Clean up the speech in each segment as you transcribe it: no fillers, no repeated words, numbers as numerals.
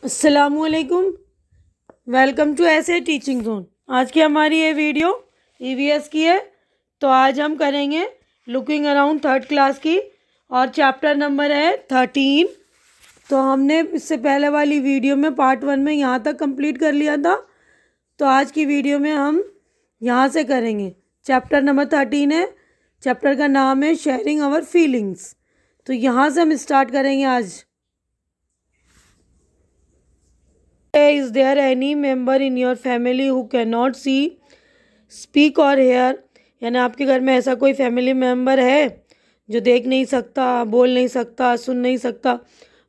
अस्सलामुअलैकुम। Welcome to ऐसे teaching zone. आज की हमारी ये वीडियो ईवीएस की है। तो आज हम करेंगे लुकिंग अराउंड थर्ड क्लास की और चैप्टर नंबर है 13। तो हमने इससे पहले वाली वीडियो में पार्ट 1 में यहाँ तक कंप्लीट कर लिया था। तो आज की वीडियो में हम यहाँ से करेंगे। चैप्टर नंबर 13 है। चैप्टर का नाम है शेयरिंग आवर फीलिंग्स। तो यहाँ से हम स्टार्ट करेंगे आज। Is there any member in your family who cannot see, speak or hear? यानी आपके घर में ऐसा कोई फैमिली मेम्बर है जो देख नहीं सकता, बोल नहीं सकता, सुन नहीं सकता?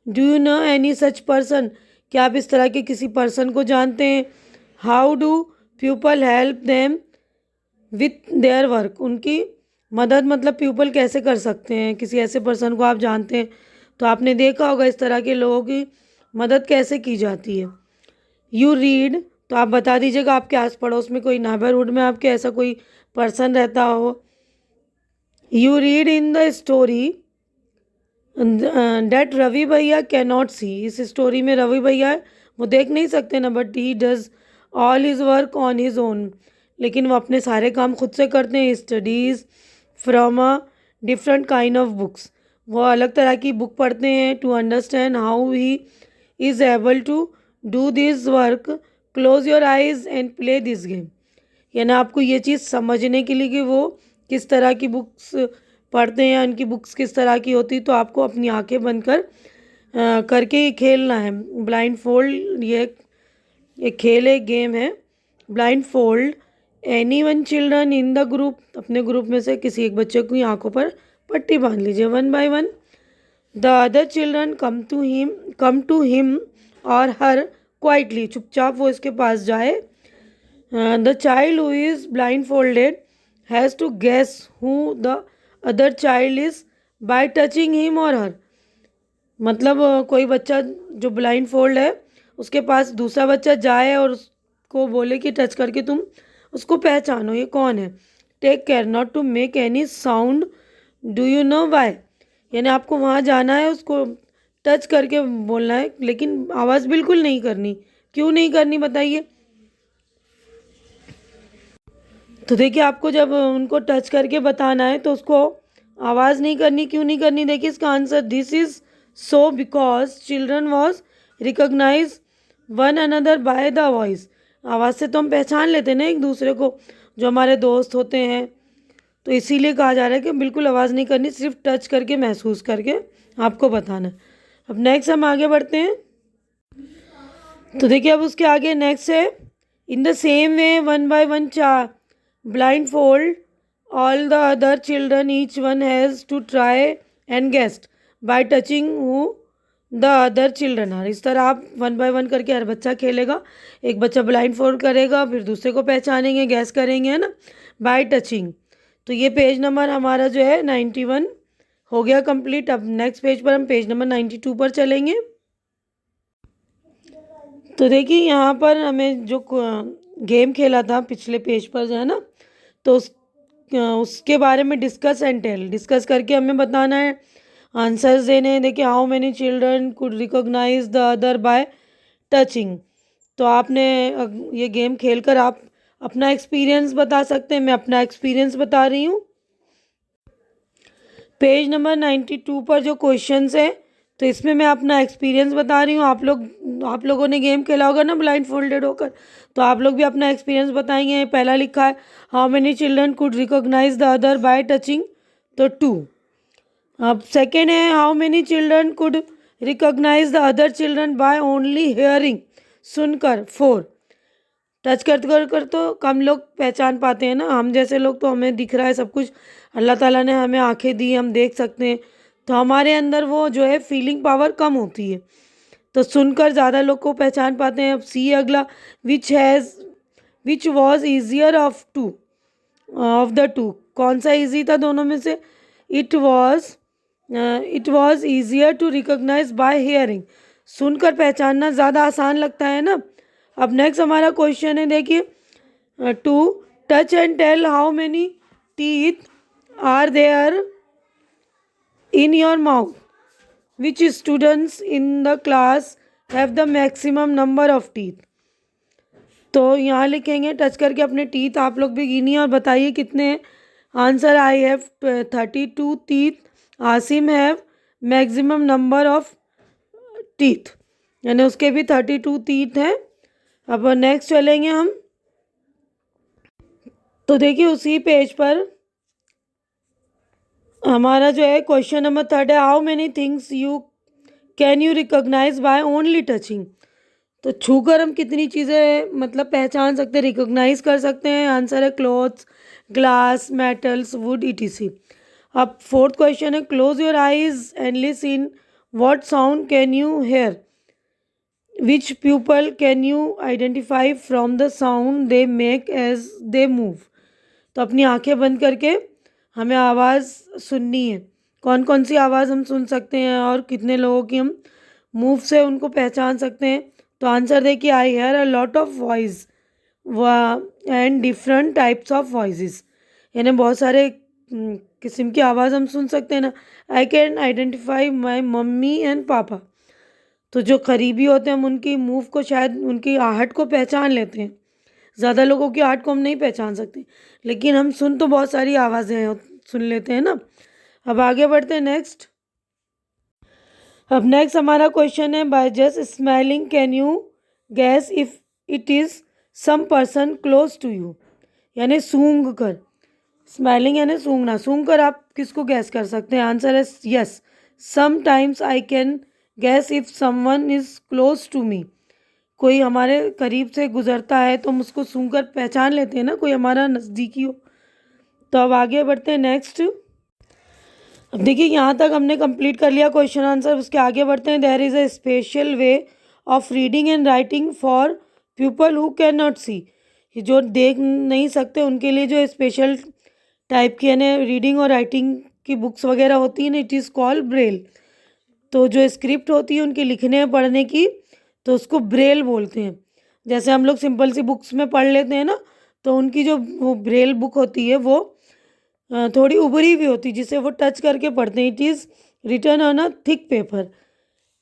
Do you no any such person? क्या आप इस तरह के किसी पर्सन को जानते हैं? How do people help them with their work? उनकी मदद मतलब पीपल कैसे कर सकते हैं? किसी ऐसे पर्सन को आप जानते हैं तो आपने देखा होगा इस तरह के लोगों की मदद कैसे की जाती है। यू रीड, तो आप बता दीजिएगा आपके आस पड़ोस में कोई नेबरहुड में आपके ऐसा कोई पर्सन रहता हो। You read in the story that Ravi भैया कैन नॉट सी। इस स्टोरी में रवि भैया है वो देख नहीं सकते ना, but he does all his work on his own, लेकिन वो अपने सारे काम खुद से करते हैं। Studies from a different kind of books, वो अलग तरह की बुक पढ़ते हैं to understand how he is able to do this work. Close your eyes and play this game, यानी आपको ये चीज़ समझने के लिए कि वो किस तरह की बुक्स पढ़ते हैं, उनकी बुक्स किस तरह की होती, तो आपको अपनी आंखें बंद कर करके ही खेलना है। ब्लाइंड फोल्ड ये एक खेल है, गेम है। Blind fold any one children in the group, अपने ग्रुप में से किसी एक बच्चे की आंखों पर पट्टी बांध लीजिए one by one. The other children come to him और हर क्वाइटली, चुपचाप वो इसके पास जाए। The child who is blindfolded has to guess who the other child is by touching him और हर। मतलब कोई बच्चा जो ब्लाइंड फोल्ड है उसके पास दूसरा बच्चा जाए और उसको बोले कि टच करके तुम उसको पहचानो ये कौन है। Take care not to make any sound, do you know why? यानी आपको वहाँ जाना है, उसको टच करके बोलना है, लेकिन आवाज़ बिल्कुल नहीं करनी। क्यों नहीं करनी बताइए? तो देखिए आपको जब उनको टच करके बताना है तो उसको आवाज़ नहीं करनी। क्यों नहीं करनी? देखिए इसका answer, this is so because children was recognise one another by the voice. आवाज़ से तो हम पहचान लेते हैं ना एक दूसरे को, जो हमारे दोस्त होते हैं। तो इसीलिए कहा जा रहा है कि बिल्कुल आवाज़ नहीं करनी, सिर्फ टच करके महसूस करके आपको बताना। अब नेक्स्ट हम आगे बढ़ते हैं। तो देखिए अब उसके आगे नेक्स्ट है, in the same way one by one blindfold all the other children, each one has to try and guess by touching who the other children are। इस तरह आप वन बाय वन करके हर बच्चा खेलेगा। एक बच्चा ब्लाइंड फोल्ड करेगा, फिर दूसरे को पहचानेंगे, गैस करेंगे, है ना, बाय टचिंग। तो ये पेज नंबर हमारा जो है 91 हो गया कंप्लीट। अब नेक्स्ट पेज पर हम पेज नंबर 92 पर चलेंगे। तो देखिए यहाँ पर हमें जो गेम खेला था पिछले पेज पर जो है ना, तो उसके बारे में डिस्कस एंड टेल, डिस्कस करके हमें बताना है, आंसर्स देने हैं। देखिए how many children could recognise the other by touching. तो आपने ये गेम खेलकर आप अपना एक्सपीरियंस बता सकते हैं। मैं अपना एक्सपीरियंस बता रही हूँ। पेज नंबर 92 पर जो क्वेश्चंस है, तो इसमें मैं अपना एक्सपीरियंस बता रही हूँ। आप लोगों ने गेम खेला होगा ना ब्लाइंड फोल्डेड होकर, तो आप लोग भी अपना एक्सपीरियंस बताएंगे। पहला लिखा है how many children could recognise the other by touching, तो 2। अब सेकेंड है how many children could recognise the other children by only hearing, सुनकर, 4। टच कर तो कम लोग पहचान पाते हैं ना, हम जैसे लोग तो हमें दिख रहा है सब कुछ, अल्लाह ताला ने हमें आंखें दी, हम देख सकते हैं, तो हमारे अंदर वो जो है फीलिंग पावर कम होती है, तो सुनकर ज़्यादा लोग को पहचान पाते हैं। अब सी अगला, which was easier of the two, कौन सा ईजी था दोनों में से? It was easier to recognise by hearing, सुनकर पहचानना ज़्यादा आसान लगता है ना। अब नेक्स्ट हमारा क्वेश्चन है, देखिए to touch and tell how many teeth are there in your mouth, which students in the class have the maximum number of teeth. तो यहाँ लिखेंगे टच करके अपने टीथ आप लोग भी गिनिए और बताइए कितने हैं। Answer I have 32 teeth. Asim have maximum number of teeth, यानी उसके भी 32 टीथ हैं। अब नेक्स्ट चलेंगे हम। तो देखिए उसी पेज पर हमारा जो है क्वेश्चन नंबर 3 है, how many things can you recognise by only touching. तो छूकर हम कितनी चीज़ें मतलब पहचान सकते हैं, रिकॉग्नाइज कर सकते हैं। आंसर है clothes, glass, metals, wood, ETC. अब फोर्थ क्वेश्चन है, close your eyes and listen, what sound can you hear, which people can you identify from the sound they make as they move. तो अपनी आंखें बंद करके हमें आवाज़ सुननी है, कौन कौन सी आवाज़ हम सुन सकते हैं और कितने लोगों की हम मूव से उनको पहचान सकते हैं। तो आंसर देखिए, I hear a lot of voice and different types of voices, यानी बहुत सारे किस्म की आवाज़ हम सुन सकते हैं ना। I can identify my mummy and पापा। तो जो करीबी होते हैं हम उनकी मूव को, शायद उनकी आहट को पहचान लेते हैं। ज़्यादा लोगों की आहट को हम नहीं पहचान सकते, लेकिन हम सुन तो बहुत सारी आवाज़ें सुन लेते हैं ना। अब आगे बढ़ते हैं नेक्स्ट। अब नेक्स्ट हमारा क्वेश्चन है, by just smelling can you guess if it is some person close to you. यानी सूंघ कर, स्मेलिंग यानी सूंघना, सूंघ कर आप किसको गैस कर सकते हैं। आंसर है yes, sometimes I can guess if someone is close to me. कोई हमारे करीब से गुजरता है तो हम उसको सूंघ कर पहचान लेते हैं ना, कोई हमारा नज़दीकी हो। तो अब आगे बढ़ते हैं नेक्स्ट। अब देखिए यहाँ तक हमने कंप्लीट कर लिया क्वेश्चन आंसर, उसके आगे बढ़ते हैं। There is a special way of reading and writing for people who can not see. जो देख नहीं सकते उनके लिए जो स्पेशल टाइप की यानी रीडिंग और राइटिंग की बुक्स वगैरह होती हैं ना, इट इज़ कॉल्ड ब्रेल। तो जो स्क्रिप्ट होती है उनके लिखने पढ़ने की, तो उसको ब्रेल बोलते हैं। जैसे हम लोग सिंपल सी बुक्स में पढ़ लेते हैं ना, तो उनकी जो वो ब्रेल बुक होती है वो थोड़ी उभरी हुई होती है, जिसे वो टच करके पढ़ते हैं। It is written on a thick paper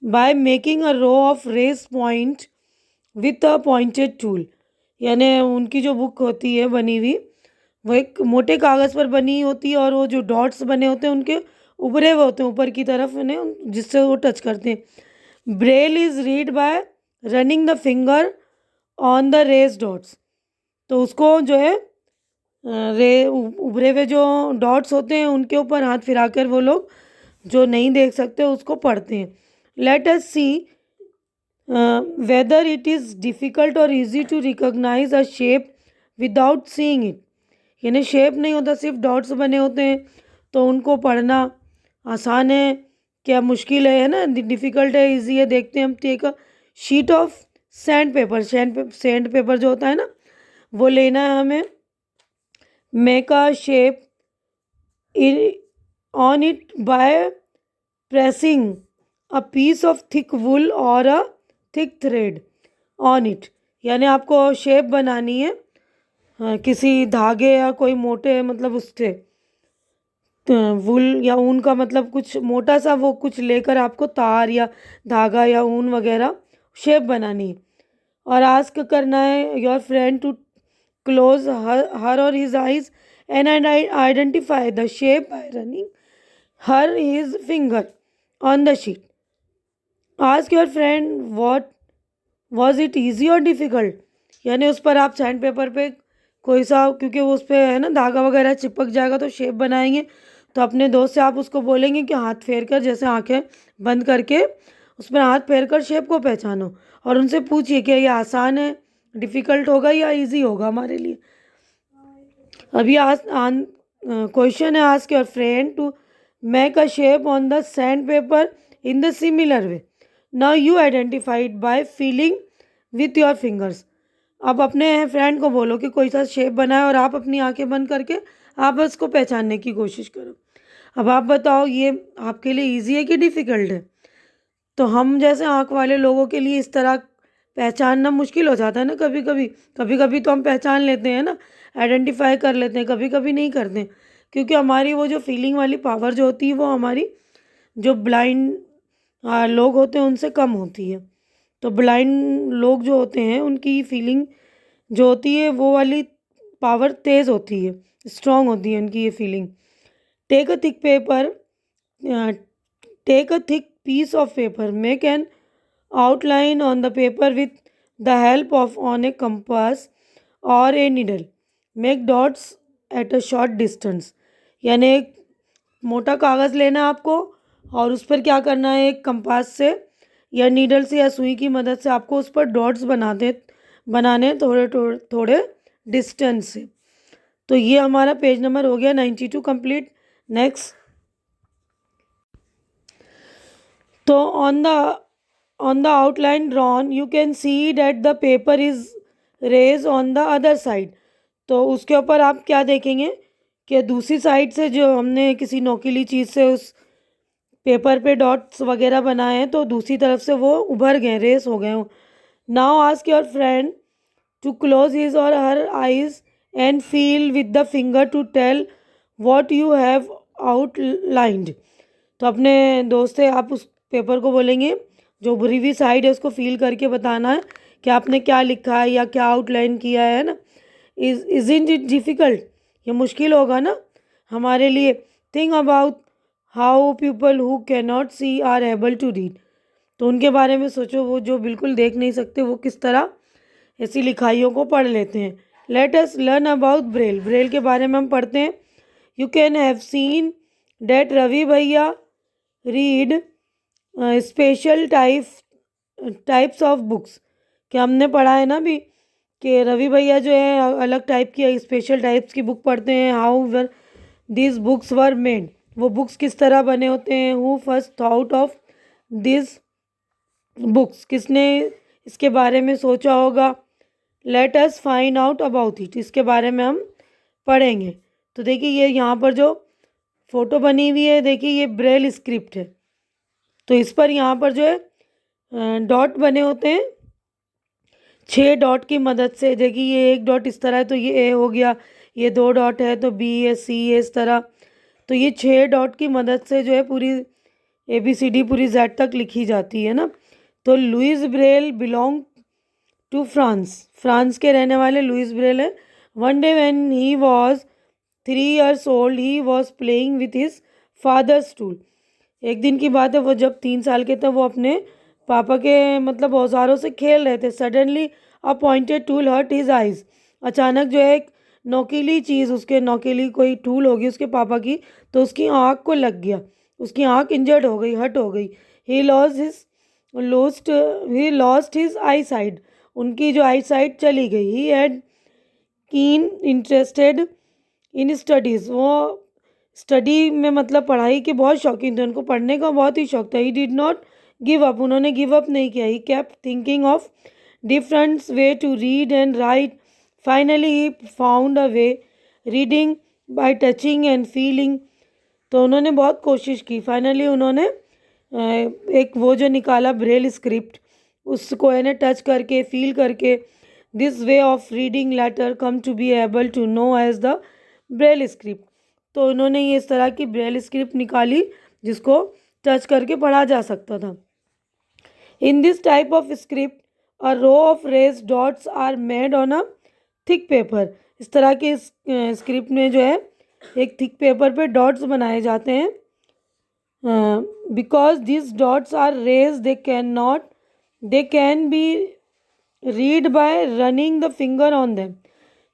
by making a row of raised point with a pointed tool. यानी उनकी जो बुक होती है बनी हुई, वो एक मोटे कागज़ पर बनी होती है और वो जो डॉट्स बने होते हैं उनके उभरे हुए होते हैं ऊपर की तरफ, जिससे वो टच करते हैं। Braille is read by running the finger on the raised dots. तो उसको जो है उभरे हुए जो डॉट्स होते हैं उनके ऊपर हाथ फिराकर वो लोग जो नहीं देख सकते उसको पढ़ते हैं। Let us see whether it is difficult और easy to recognise a shape without seeing it. यानी शेप नहीं होता, सिर्फ डॉट्स बने होते हैं, तो उनको पढ़ना आसान है क्या मुश्किल है ना, डिफ़िकल्ट है इजी है। देखते हैं हम। Take a sheet of sandpaper, sandpaper जो होता है ना वो लेना है हमें। Make a shape on it by pressing a piece of thick wool or a thick thread on it। यानी आपको शेप बनानी है किसी धागे या कोई मोटे मतलब उससे वुल या ऊन का मतलब कुछ मोटा सा वो कुछ लेकर आपको तार या धागा या ऊन वगैरह शेप बनानी है। और आस्क करना है your friend to close her और his eyes and identify the shape by running his finger on the sheet. Ask your friend what was it easy or difficult। यानी उस पर आप सैंड पेपर पे कोई सा, क्योंकि वो उस पर है ना धागा वगैरह चिपक जाएगा तो शेप बनाएंगे, तो अपने दोस्त से आप उसको बोलेंगे कि हाथ फेर कर, जैसे आंखें बंद करके उस पर हाथ फेर कर शेप को पहचानो, और उनसे पूछिए कि ये आसान है, डिफ़िकल्ट होगा या इजी होगा हमारे लिए। अभी क्वेश्चन है, ask your friend to make a shape on the sandpaper in the similar way. Now you identified by feeling with your fingers. अब अपने फ्रेंड को बोलो कि कोई सा शेप बनाए और आप अपनी आंखें बंद करके आप उसको पहचानने की कोशिश करो। अब आप बताओ ये आपके लिए इजी है कि डिफ़िकल्ट है। तो हम जैसे आँख वाले लोगों के लिए इस तरह पहचानना मुश्किल हो जाता है ना, कभी कभी तो हम पहचान लेते हैं ना, आइडेंटिफाई कर लेते हैं, कभी कभी नहीं करते हैं, क्योंकि हमारी वो जो फीलिंग वाली पावर जो होती है वो हमारी जो ब्लाइंड लोग होते हैं उनसे कम होती है। तो ब्लाइंड लोग जो होते हैं उनकी फीलिंग जो होती है वो वाली पावर तेज़ होती है, स्ट्रॉन्ग होती है उनकी ये feeling. Take a thick paper, take a thick piece of paper, make an outline on the paper with the help of on a compass or a needle, make dots at a short distance। यानी एक मोटा कागज़ लेना है आपको और उस पर क्या करना है, एक कंपास से या नीडल से या सुई की मदद से आपको उस पर डॉट्स बनाने थोड़े थोड़े थोड़े डिस्टेंस से। तो ये हमारा पेज नंबर हो गया 92 कंप्लीट। नेक्स्ट, तो on the outline drawn you can see that the paper is raised on the other side। तो उसके ऊपर आप क्या देखेंगे कि दूसरी साइड से जो हमने किसी नोकीली चीज़ से उस पेपर पे डॉट्स वगैरह बनाए हैं तो दूसरी तरफ से वो उभर गए, रेस हो गए। Now ask your friend to close his और her eyes and feel with the finger to tell what you have outlined. तो अपने दोस्त से आप उस पेपर को बोलेंगे, जो भरी हुई साइड है उसको फील करके बताना है कि आपने क्या लिखा है या क्या आउटलाइन किया है ना। इज़ इट डिफ़िकल्ट, ये मुश्किल होगा ना हमारे लिए। Think about how people who can not see are able to read. तो उनके बारे में सोचो, वो जो बिल्कुल देख नहीं सकते वो किस तरह ऐसी लिखाइयों को पढ़ लेते हैं। Let us learn about braille. Braille के बारे में हम पढ़ते हैं। You can have seen that Ravi भैया read special types of books. कि हमने पढ़ा है ना अभी कि रवि भैया जो है अलग टाइप की स्पेशल टाइप्स की बुक पढ़ते हैं। How were this books were made, वो बुक्स किस तरह बने होते हैं। Who first thought of this books, किसने इसके बारे में सोचा होगा। Let us find out about it, इसके बारे में हम पढ़ेंगे। तो देखिए ये यहाँ पर जो फ़ोटो बनी हुई है, देखिए ये ब्रेल स्क्रिप्ट है। तो इस पर यहाँ पर जो है डॉट बने होते हैं 6 डॉट की मदद से। देखिए ये एक डॉट इस तरह है तो ये ए हो गया, ये 2 डॉट है तो बी है, सी है, इस तरह। तो ये 6 डॉट की मदद से जो है पूरी ABCD पूरी जेड तक लिखी जाती है ना। तो Louis Braille belong to France के रहने वाले लुइस ब्रेल है। One day when he was 3 years old he was playing with his father's tool. एक दिन की बात है, वो जब 3 साल के थे वो अपने पापा के मतलब औजारों से खेल रहे थे। Suddenly a pointed tool hurt his eyes. अचानक जो है एक नोकीली चीज़, उसके नोकीली कोई टूल होगी उसके पापा की, तो उसकी आँख को लग गया, उसकी आँख इंजर्ड हो गई, हर्ट हो गई। He lost his I side, उनकी जो आई साइड चली गई। ही हैड कीन इंटरेस्टेड इन स्टडीज़, वो स्टडी में मतलब पढ़ाई के बहुत शौकीन थे, उनको पढ़ने का बहुत ही शौक था। He did not give up, उन्होंने गिव अप नहीं किया। He kept thinking of different way to read and write. Finally he found a way, reading by touching and feeling. तो उन्होंने बहुत कोशिश की, फाइनली उन्होंने एक वो जो निकाला ब्रेल स्क्रिप्ट, उसको है ना टच करके फील करके this way of reading letter come to be able to know as the Braille script. तो उन्होंने ये इस तरह की ब्रेल स्क्रिप्ट निकाली जिसको टच करके पढ़ा जा सकता था। In this type of script a row of raised dots are made on a thick paper. इस तरह के स्क्रिप्ट में जो है एक थिक पेपर पे डॉट्स बनाए जाते हैं। Because this dots are raised they can be read by running the finger on them.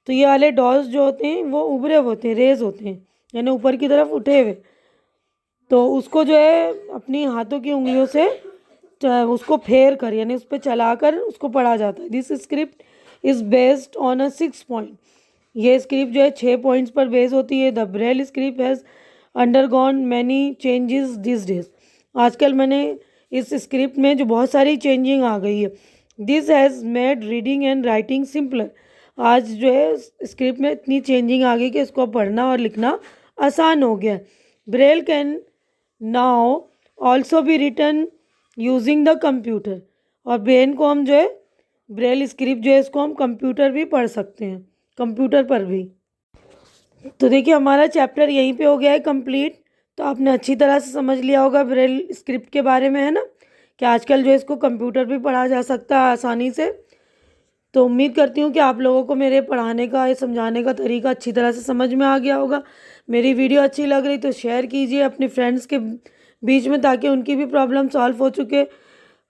तो ये वाले डॉट्स जो होते हैं वो उभरे होते हैं, रेज होते हैं, यानी ऊपर की तरफ उठे हुए। तो उसको जो है अपनी हाथों की उंगलियों से उसको फेर कर यानी उस पर चलाकर उसको पढ़ा जाता है। This script is based on a 6 point. ये स्क्रिप्ट जो है 6 पॉइंट्स पर बेस होती है। The Braille script has undergone many changes this days. आजकल मैंने इस स्क्रिप्ट में जो बहुत सारी चेंजिंग आ गई है। This has made reading and writing simpler. आज जो है स्क्रिप्ट में इतनी चेंजिंग आ गई कि इसको पढ़ना और लिखना आसान हो गया। Braille can now also be written using the computer. और ब्रेन को हम जो है ब्रेल स्क्रिप्ट जो है इसको हम कंप्यूटर भी पढ़ सकते हैं, कंप्यूटर पर भी। तो देखिए हमारा चैप्टर यहीं पे हो गया है कंप्लीट। तो आपने अच्छी तरह से समझ लिया होगा ब्रेल स्क्रिप्ट के बारे में, है ना, कि आजकल जो है इसको कंप्यूटर भी पढ़ा जा सकता है आसानी से। तो उम्मीद करती हूँ कि आप लोगों को मेरे पढ़ाने का, ये समझाने का तरीका अच्छी तरह से समझ में आ गया होगा। मेरी वीडियो अच्छी लग रही तो शेयर कीजिए अपने फ्रेंड्स के बीच में, ताकि उनकी भी प्रॉब्लम सॉल्व हो चुके।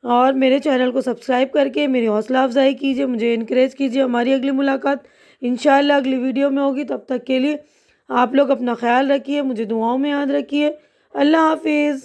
और मेरे चैनल को सब्सक्राइब करके मेरी हौसला अफजाई कीजिए, मुझे इनकरेज कीजिए। हमारी अगली मुलाकात इंशाल्लाह अगली वीडियो में होगी। तब तक के लिए आप लोग अपना ख्याल रखिए, मुझे दुआओं में याद रखिए। अल्लाह हाफिज़।